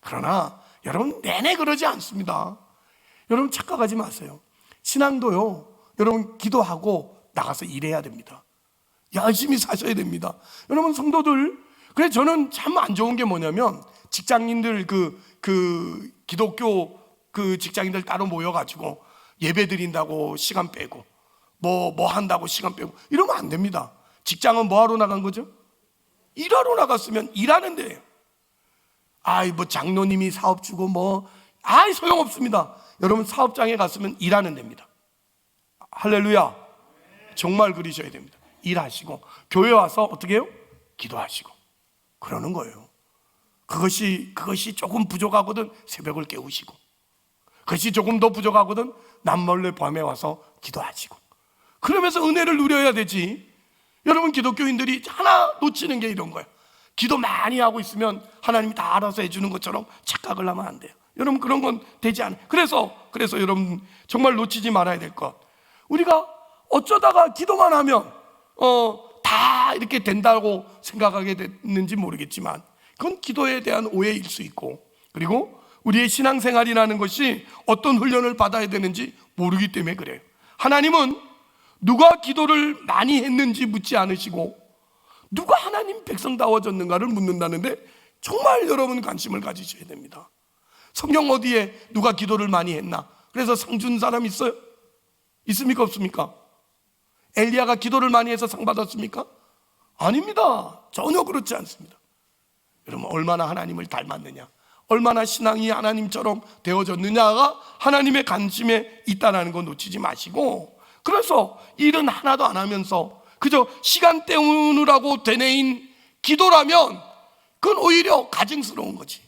그러나 여러분 내내 그러지 않습니다. 여러분 착각하지 마세요. 신앙도요, 여러분 기도하고 나가서 일해야 됩니다. 열심히 사셔야 됩니다. 여러분 성도들, 그래 저는 참 안 좋은 게 뭐냐면 직장인들 그 기독교 그 직장인들 따로 모여가지고 예배 드린다고 시간 빼고 뭐 한다고 시간 빼고 이러면 안 됩니다. 직장은 뭐 하러 나간 거죠? 일하러 나갔으면 일하는 데예요. 뭐 장로님이 사업 주고 소용없습니다. 여러분 사업장에 갔으면 일하는 데입니다. 할렐루야. 정말 그러셔야 됩니다. 일하시고 교회 와서 어떻게 해요? 기도하시고 그러는 거예요. 그것이 조금 부족하거든 새벽을 깨우시고, 그것이 조금 더 부족하거든 남몰래 밤에 와서 기도하시고, 그러면서 은혜를 누려야 되지. 여러분 기독교인들이 하나 놓치는 게 이런 거예요. 기도 많이 하고 있으면 하나님이 다 알아서 해주는 것처럼 착각을 하면 안 돼요. 여러분 그런 건 되지 않아요. 그래서 여러분 정말 놓치지 말아야 될 것, 우리가 어쩌다가 기도만 하면 다 이렇게 된다고 생각하게 됐는지 모르겠지만 그건 기도에 대한 오해일 수 있고, 그리고 우리의 신앙생활이라는 것이 어떤 훈련을 받아야 되는지 모르기 때문에 그래요. 하나님은 누가 기도를 많이 했는지 묻지 않으시고 누가 하나님 백성다워졌는가를 묻는다는데 정말 여러분 관심을 가지셔야 됩니다. 성경 어디에 누가 기도를 많이 했나? 그래서 상 준 사람 있어요? 있습니까? 없습니까? 엘리야가 기도를 많이 해서 상 받았습니까? 아닙니다. 전혀 그렇지 않습니다. 여러분, 얼마나 하나님을 닮았느냐, 얼마나 신앙이 하나님처럼 되어졌느냐가 하나님의 관심에 있다는 거 놓치지 마시고, 그래서 일은 하나도 안 하면서 그저 시간 때우느라고 되뇌인 기도라면 그건 오히려 가증스러운 거지.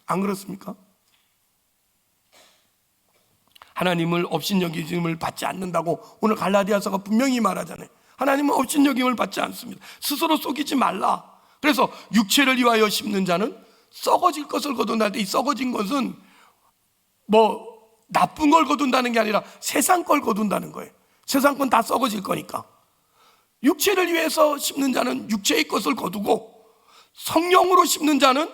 안 그렇습니까? 하나님을 업신여김을 받지 않는다고 오늘 갈라디아서가 분명히 말하잖아요. 하나님은 업신여김을 받지 않습니다. 스스로 속이지 말라. 그래서 육체를 위하여 심는 자는 썩어질 것을 거둔다는데, 이 썩어진 것은 뭐 나쁜 걸 거둔다는 게 아니라 세상 걸 거둔다는 거예요. 세상 건 다 썩어질 거니까. 육체를 위해서 심는 자는 육체의 것을 거두고, 성령으로 심는 자는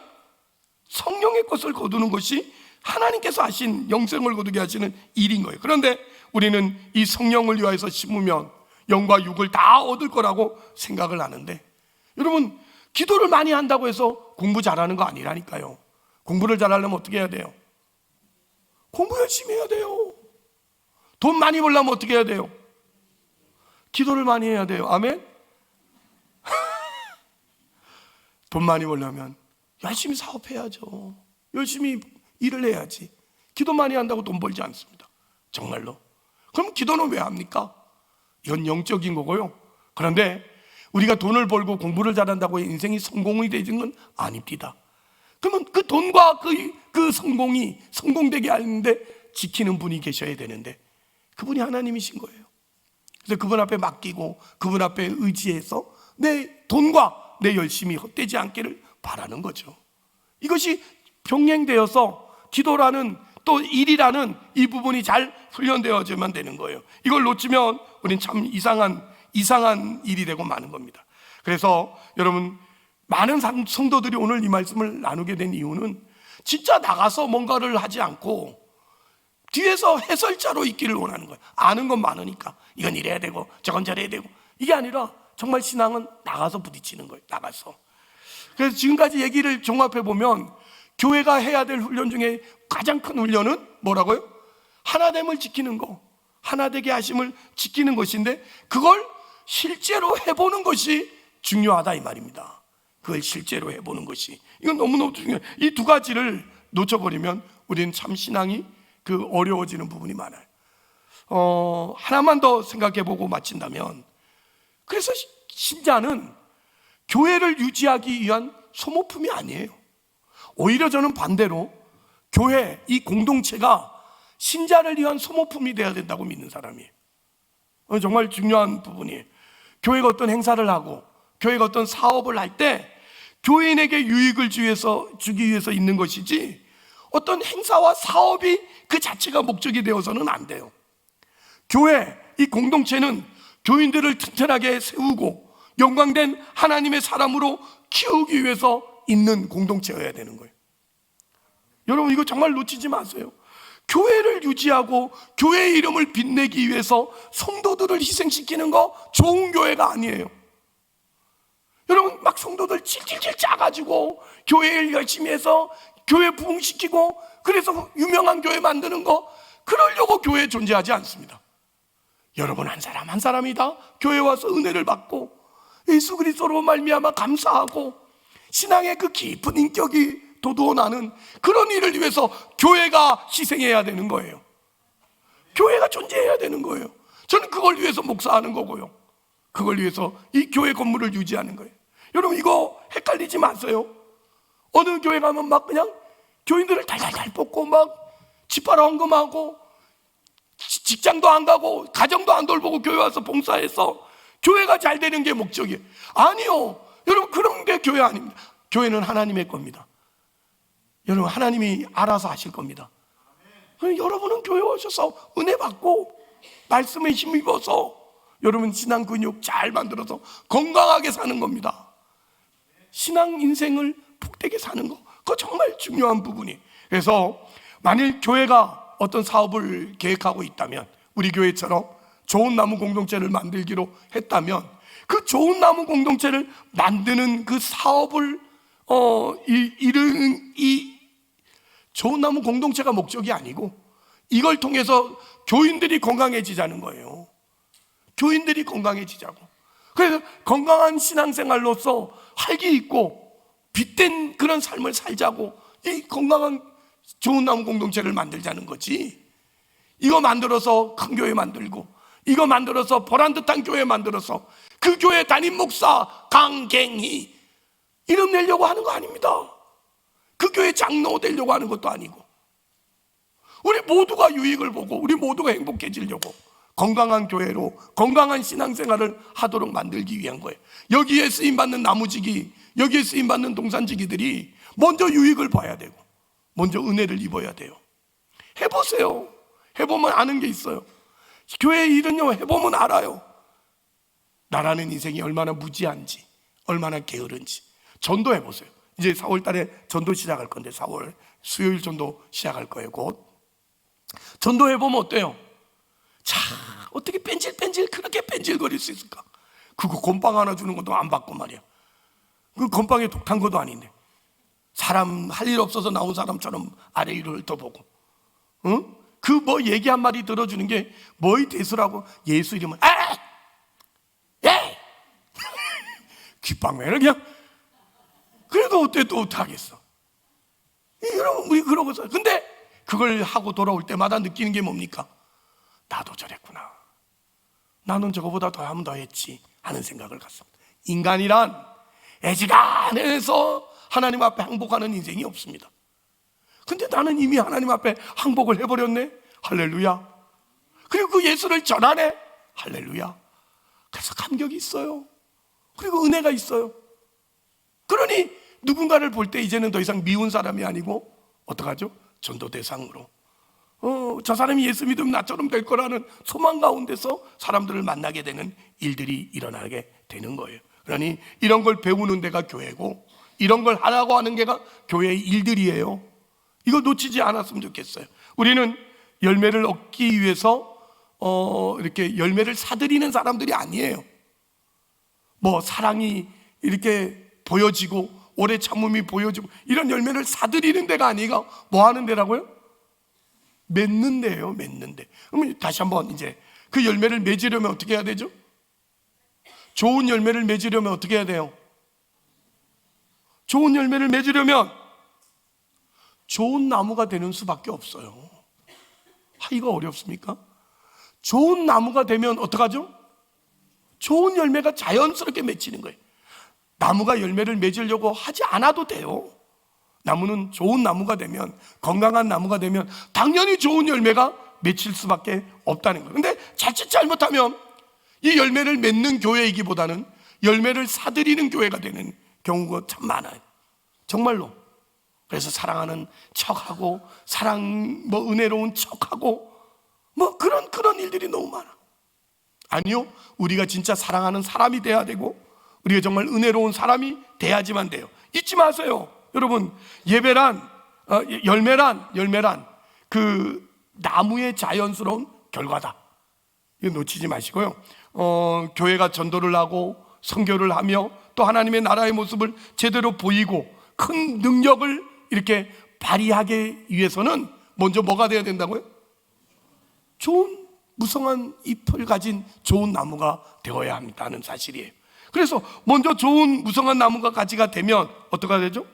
성령의 것을 거두는 것이 하나님께서 하신 영생을 거두게 하시는 일인 거예요. 그런데 우리는 이 성령을 위하여서 심으면 영과 육을 다 얻을 거라고 생각을 하는데, 여러분, 기도를 많이 한다고 해서 공부 잘하는 거 아니라니까요. 공부를 잘하려면 어떻게 해야 돼요? 공부 열심히 해야 돼요. 돈 많이 벌려면 어떻게 해야 돼요? 기도를 많이 해야 돼요. 아멘? 돈 많이 벌려면 열심히 사업해야죠. 열심히 일을 해야지. 기도 많이 한다고 돈 벌지 않습니다. 정말로. 그럼 기도는 왜 합니까? 이건 영적인 거고요. 그런데 우리가 돈을 벌고 공부를 잘한다고 인생이 성공이 되는 건 아닙니다. 그러면 그 돈과 그 성공이 성공되게 하는데 지키는 분이 계셔야 되는데, 그분이 하나님이신 거예요. 그래서 그분 앞에 맡기고 그분 앞에 의지해서 내 돈과 내 열심이 헛되지 않기를 바라는 거죠. 이것이 병행되어서 기도라는 또 일이라는 이 부분이 잘 훈련되어지면 되는 거예요. 이걸 놓치면 우린 참 이상한 일이 되고 마는 겁니다. 그래서 여러분, 많은 성도들이 오늘 이 말씀을 나누게 된 이유는 진짜 나가서 뭔가를 하지 않고 뒤에서 해설자로 있기를 원하는 거예요. 아는 건 많으니까 이건 이래야 되고 저건 저래야 되고, 이게 아니라 정말 신앙은 나가서 부딪히는 거예요. 나가서. 그래서 지금까지 얘기를 종합해 보면 교회가 해야 될 훈련 중에 가장 큰 훈련은 뭐라고요? 하나됨을 지키는 거, 하나되게 하심을 지키는 것인데, 그걸 실제로 해보는 것이 중요하다 이 말입니다. 그걸 실제로 해보는 것이, 이건 너무너무 중요해요. 이 두 가지를 놓쳐버리면 우리는 참 신앙이 어려워지는 부분이 많아요. 하나만 더 생각해보고 마친다면, 그래서 신자는 교회를 유지하기 위한 소모품이 아니에요. 오히려 저는 반대로 교회, 이 공동체가 신자를 위한 소모품이 되어야 된다고 믿는 사람이에요. 정말 중요한 부분이에요. 교회가 어떤 행사를 하고 교회가 어떤 사업을 할 때 교인에게 유익을 주기 위해서 있는 것이지, 어떤 행사와 사업이 그 자체가 목적이 되어서는 안 돼요. 교회, 이 공동체는 교인들을 튼튼하게 세우고 영광된 하나님의 사람으로 키우기 위해서 있는 공동체여야 되는 거예요. 여러분, 이거 정말 놓치지 마세요. 교회를 유지하고 교회의 이름을 빛내기 위해서 성도들을 희생시키는 거 좋은 교회가 아니에요. 여러분, 막 성도들 질질질 짜가지고 교회 일 열심히 해서 교회 부흥시키고 그래서 유명한 교회 만드는 거, 그러려고 교회 존재하지 않습니다. 여러분, 한 사람 한 사람이 다 교회 와서 은혜를 받고 예수 그리스도로 말미암아 감사하고 신앙의 그 깊은 인격이 돋아나는 그런 일을 위해서 교회가 희생해야 되는 거예요. 교회가 존재해야 되는 거예요. 저는 그걸 위해서 목사하는 거고요, 그걸 위해서 이 교회 건물을 유지하는 거예요. 여러분, 이거 헷갈리지 마세요. 어느 교회 가면 막 그냥 교인들을 달달달 뽑고 막 집바라 헌금하고 직장도 안 가고 가정도 안 돌보고 교회 와서 봉사해서 교회가 잘 되는 게 목적이에요. 아니요, 여러분, 그런 게 교회 아닙니다. 교회는 하나님의 겁니다. 여러분, 하나님이 알아서 하실 겁니다. 여러분은 교회 오셔서 은혜 받고 말씀에 힘입어서 여러분 신앙 근육 잘 만들어서 건강하게 사는 겁니다. 신앙 인생을 복되게 사는 거, 그거 정말 중요한 부분이에요. 그래서 만일 교회가 어떤 사업을 계획하고 있다면 우리 교회처럼 좋은 나무 공동체를 만들기로 했다면 그 좋은 나무 공동체를 만드는 그 사업을 이루는 이 좋은 나무 공동체가 목적이 아니고 이걸 통해서 교인들이 건강해지자는 거예요. 교인들이 건강해지자고. 그래서 건강한 신앙생활로서 활기 있고 빛된 그런 삶을 살자고 이 건강한 좋은 나무 공동체를 만들자는 거지. 이거 만들어서 큰 교회 만들고 이거 만들어서 보란듯한 교회 만들어서 그 교회 담임 목사 강갱희 이름 내려고 하는 거 아닙니다. 그 교회 장로 되려고 하는 것도 아니고 우리 모두가 유익을 보고 우리 모두가 행복해지려고 건강한 교회로 건강한 신앙생활을 하도록 만들기 위한 거예요. 여기에 쓰임받는 나무지기, 여기에 쓰임받는 동산지기들이 먼저 유익을 봐야 되고 먼저 은혜를 입어야 돼요. 해보세요. 해보면 아는 게 있어요. 교회 일은요, 해보면 알아요. 나라는 인생이 얼마나 무지한지, 얼마나 게으른지. 전도 해보세요. 이제 4월 달에 전도 시작할 건데 4월 수요일 전도 시작할 거예요. 곧 전도 해보면 어때요? 자, 어떻게 뺀질뺀질 그렇게 뺀질거릴 수 있을까? 그거 건빵 하나 주는 것도 안 받고 말이야. 그 건빵에 독탄 것도 아닌데 사람 할 일 없어서 나온 사람처럼 아래 위로 훑어보고 응? 그 뭐 얘기 한 마디 들어주는 게 뭐의 대수라고. 예수 이름은 예! 귓방맹을 그냥. 그래도 어때 또 어떡하겠어. 우리 그러고서. 근데 그걸 하고 돌아올 때마다 느끼는 게 뭡니까? 나도 저랬구나. 나는 저거보다 더 하면 더 했지 하는 생각을 갖습니다. 인간이란 애지간해서 하나님 앞에 항복하는 인생이 없습니다. 근데 나는 이미 하나님 앞에 항복을 해버렸네. 할렐루야. 그리고 그 예수를 전하네. 할렐루야. 그래서 감격이 있어요. 그리고 은혜가 있어요. 그러니 누군가를 볼 때 이제는 더 이상 미운 사람이 아니고 어떡하죠? 전도 대상으로 저 사람이 예수 믿으면 나처럼 될 거라는 소망 가운데서 사람들을 만나게 되는 일들이 일어나게 되는 거예요. 그러니 이런 걸 배우는 데가 교회고 이런 걸 하라고 하는 게가 교회의 일들이에요. 이거 놓치지 않았으면 좋겠어요. 우리는 열매를 얻기 위해서 이렇게 열매를 사들이는 사람들이 아니에요. 뭐 사랑이 이렇게 보여지고 오래 참음이 보여지고 이런 열매를 사들이는 데가 아니라 뭐 하는 데라고요? 맺는 데예요. 맺는 데. 그러면 다시 한번 이제 그 열매를 맺으려면 어떻게 해야 되죠? 좋은 열매를 맺으려면 어떻게 해야 돼요? 좋은 열매를 맺으려면 좋은 나무가 되는 수밖에 없어요. 하기가 어렵습니까? 좋은 나무가 되면 어떡하죠? 좋은 열매가 자연스럽게 맺히는 거예요. 나무가 열매를 맺으려고 하지 않아도 돼요. 나무는 좋은 나무가 되면, 건강한 나무가 되면 당연히 좋은 열매가 맺힐 수밖에 없다는 거예요. 근데 자칫 잘못하면 이 열매를 맺는 교회이기보다는 열매를 사들이는 교회가 되는 경우가 참 많아요. 정말로. 그래서 사랑하는 척하고 은혜로운 척하고 그런 일들이 너무 많아. 아니요, 우리가 진짜 사랑하는 사람이 돼야 되고 우리가 정말 은혜로운 사람이 돼야지만 돼요. 잊지 마세요. 여러분, 열매란 그 나무의 자연스러운 결과다. 이거 놓치지 마시고요. 교회가 전도를 하고 선교를 하며 또 하나님의 나라의 모습을 제대로 보이고 큰 능력을 이렇게 발휘하기 위해서는 먼저 뭐가 돼야 된다고요? 좋은 무성한 잎을 가진 좋은 나무가 되어야 한다는 사실이에요. 그래서 먼저 좋은 무성한 나무가 가지가 되면 어떻게 되죠?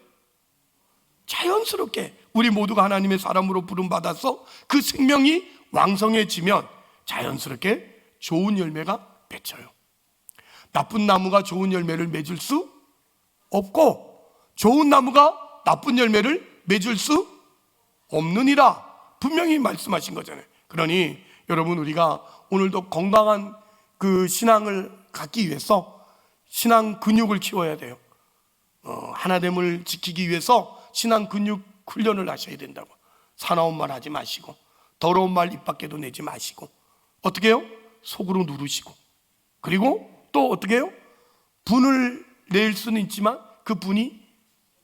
자연스럽게 우리 모두가 하나님의 사람으로 부름받아서 그 생명이 왕성해지면 자연스럽게 좋은 열매가 맺혀요. 나쁜 나무가 좋은 열매를 맺을 수 없고 좋은 나무가 나쁜 열매를 맺을 수 없느니라 분명히 말씀하신 거잖아요. 그러니 여러분, 우리가 오늘도 건강한 그 신앙을 갖기 위해서 신앙 근육을 키워야 돼요. 하나됨을 지키기 위해서 신앙 근육 훈련을 하셔야 된다고. 사나운 말 하지 마시고 더러운 말 입 밖에도 내지 마시고 어떻게 해요? 속으로 누르시고 그리고 또 어떻게 해요? 분을 낼 수는 있지만 그 분이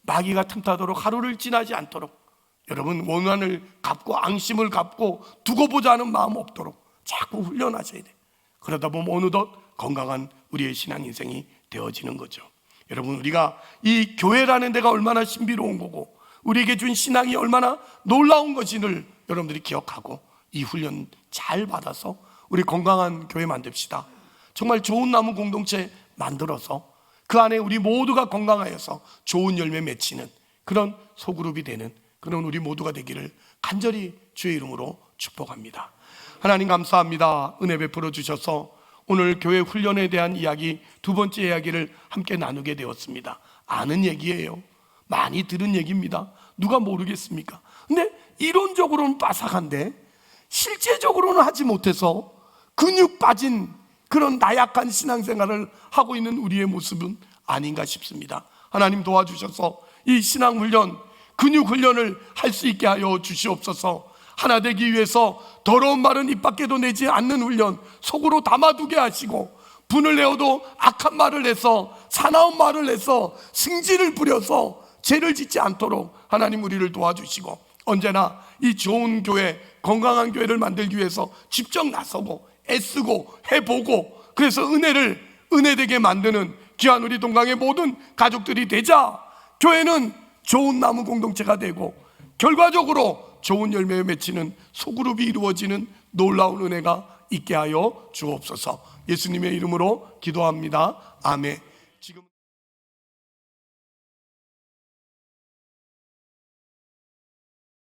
마귀가 틈타도록 하루를 지나지 않도록 여러분 원한을 갚고 앙심을 갚고 두고 보자 하는 마음 없도록 자꾸 훈련하셔야 돼요. 그러다 보면 어느덧 건강한 우리의 신앙 인생이 되어지는 거죠. 여러분, 우리가 이 교회라는 데가 얼마나 신비로운 거고 우리에게 준 신앙이 얼마나 놀라운 것인을 여러분들이 기억하고 이 훈련 잘 받아서 우리 건강한 교회 만듭시다. 정말 좋은 나무 공동체 만들어서 그 안에 우리 모두가 건강하여서 좋은 열매 맺히는 그런 소그룹이 되는 그런 우리 모두가 되기를 간절히 주의 이름으로 축복합니다. 하나님 감사합니다. 은혜 베풀어 주셔서 오늘 교회 훈련에 대한 이야기, 두 번째 이야기를 함께 나누게 되었습니다. 아는 얘기예요. 많이 들은 얘기입니다. 누가 모르겠습니까? 근데 이론적으로는 빠삭한데 실제적으로는 하지 못해서 근육 빠진 그런 나약한 신앙생활을 하고 있는 우리의 모습은 아닌가 싶습니다. 하나님 도와주셔서 이 신앙훈련, 근육훈련을 할 수 있게 하여 주시옵소서. 하나 되기 위해서 더러운 말은 입 밖에도 내지 않는 훈련, 속으로 담아두게 하시고 분을 내어도 악한 말을 해서 사나운 말을 해서 승질을 부려서 죄를 짓지 않도록 하나님 우리를 도와주시고 언제나 이 좋은 교회, 건강한 교회를 만들기 위해서 직접 나서고 애쓰고 해보고 그래서 은혜되게 만드는 귀한 우리 동강의 모든 가족들이 되자 교회는 좋은 나무 공동체가 되고 결과적으로 좋은 열매에 맺히는 소그룹이 이루어지는 놀라운 은혜가 있게 하여 주옵소서. 예수님의 이름으로 기도합니다. 아멘. 지금